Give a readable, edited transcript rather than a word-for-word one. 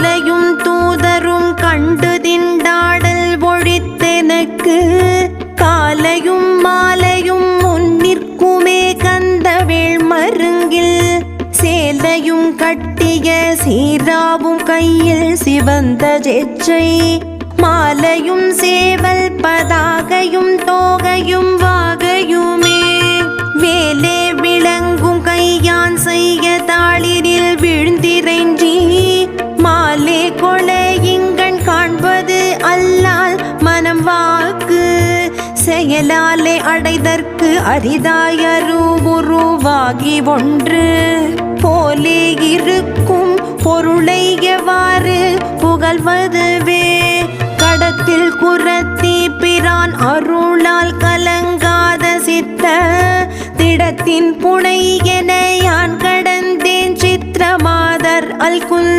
மாலையும் தூதரும் கண்டு திண்டாடல் ஒழித்தெனக்கு காலையும் மாலையும் முன்னிற்குமே கந்தவேள் மருங்கில் சேலையும் கட்டிய சீராவும் கையில் சிவந்த ஜெச்சை மாலையும் சேவல் பதாகையும் தோகையும் வாகையுமே வேலே விளங்கும் கையான் செய்ய தாளிரில் விழுந்திரைஞ்சி மாலே கொலையிங்கண் காண்பது அல்லால் மனம் வாக்கு செயலாலே அடைதற்கு அரிதாயருவுருவாகி ஒன்று போலே இருக்கும் பொருளை எவ்வாறு புகழ்வதுவே கடத்தில் குரத்தி பிரான் அருளால் கலங்காத சித்த திடத்தின் புனை என யான் கடந்தேன் சித்திரமாதர் அல்குல்